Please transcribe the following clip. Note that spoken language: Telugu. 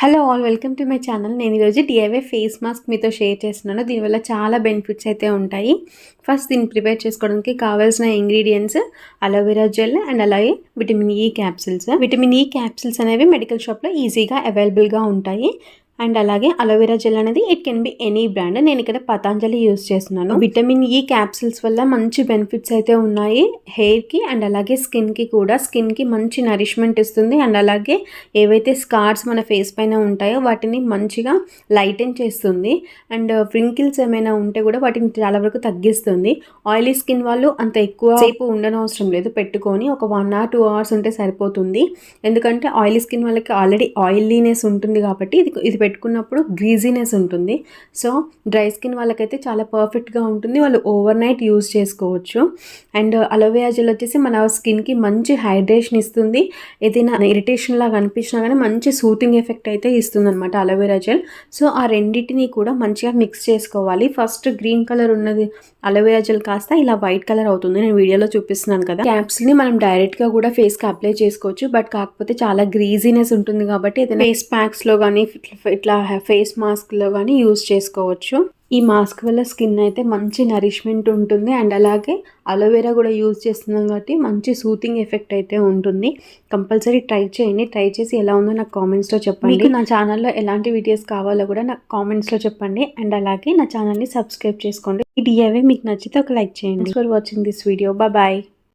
Hello all, welcome to my channel. నేను ఈరోజు డిఐవై ఫేస్ మాస్క్ మీతో షేర్ చేస్తున్నాను. దీనివల్ల చాలా బెనిఫిట్స్ అయితే ఉంటాయి. ఫస్ట్ దీన్ని ప్రిపేర్ చేసుకోవడానికి కావాల్సిన ఇంగ్రీడియంట్స్ అలోవెరా జెల్ అండ్ అలాగే vitamin E capsules. Vitamin E capsules అనేవి మెడికల్ షాప్లో ఈజీగా అవైలబుల్గా ఉంటాయి. అండ్ అలాగే అలోవెరా జెల్ అనేది it can be any brand. నేను ఇక్కడ పతాంజలి యూస్ చేస్తున్నాను. విటమిన్ ఈ క్యాప్సిల్స్ వల్ల మంచి బెనిఫిట్స్ అయితే ఉన్నాయి హెయిర్కి అండ్ అలాగే స్కిన్కి కూడా. స్కిన్కి మంచి నరిష్మెంట్ ఇస్తుంది అండ్ అలాగే ఏవైతే స్కార్స్ మన ఫేస్ పైన ఉంటాయో వాటిని మంచిగా లైటెన్ చేస్తుంది. అండ్ వ్రింకిల్స్ ఏమైనా ఉంటే కూడా వాటిని చాలా వరకు తగ్గిస్తుంది. ఆయిలీ స్కిన్ వాళ్ళు అంత ఎక్కువ సేపు ఉండనవసరం లేదు, పెట్టుకొని ఒక 1 or 2 hours ఉంటే సరిపోతుంది. ఎందుకంటే ఆయిలీ స్కిన్ వాళ్ళకి ఆల్రెడీ ఆయిలీనెస్ ఉంటుంది కాబట్టి ఇది పెట్టుకున్నప్పుడు గ్రీజీనెస్ ఉంటుంది. సో డ్రై స్కిన్ వాళ్ళకైతే చాలా పర్ఫెక్ట్గా ఉంటుంది, వాళ్ళు ఓవర్ నైట్ యూజ్ చేసుకోవచ్చు. అండ్ అలోవెరా జెల్ వచ్చేసి మన స్కిన్కి మంచి హైడ్రేషన్ ఇస్తుంది. ఏదైనా ఇరిటేషన్ లాగా అనిపించినా కానీ మంచి సూతింగ్ ఎఫెక్ట్ అయితే ఇస్తుంది అనమాట అలోవెరా జెల్. సో ఆ రెండింటిని కూడా మంచిగా మిక్స్ చేసుకోవాలి. ఫస్ట్ గ్రీన్ కలర్ ఉన్నది అలోవెరా జెల్ కాస్త ఇలా వైట్ కలర్ అవుతుంది. నేను వీడియోలో చూపిస్తున్నాను కదా. క్యాప్స్ని మనం డైరెక్ట్గా కూడా ఫేస్కి అప్లై చేసుకోవచ్చు, బట్ కాకపోతే చాలా గ్రీజీనెస్ ఉంటుంది కాబట్టి ఏదైనా ఫేస్ ప్యాక్స్లో కానీ ఇట్లా ఫేస్ మాస్క్లో కానీ యూజ్ చేసుకోవచ్చు. ఈ మాస్క్ వల్ల స్కిన్ అయితే మంచి నరిష్మెంట్ ఉంటుంది అండ్ అలాగే అలోవెరా కూడా యూజ్ చేస్తున్నాం కాబట్టి మంచి సూతింగ్ ఎఫెక్ట్ అయితే ఉంటుంది. కంపల్సరీ ట్రై చేయండి. ట్రై చేసి ఎలా ఉందో నాకు కామెంట్స్లో చెప్పండి. మీకు నా ఛానల్లో ఎలాంటి వీడియోస్ కావాలో కూడా నాకు కామెంట్స్లో చెప్పండి. అండ్ అలాగే నా ఛానల్ని సబ్స్క్రైబ్ చేసుకోండి. ఈ డిఐవై మీకు నచ్చితే ఒక లైక్ చేయండి. For watching this video. Bye.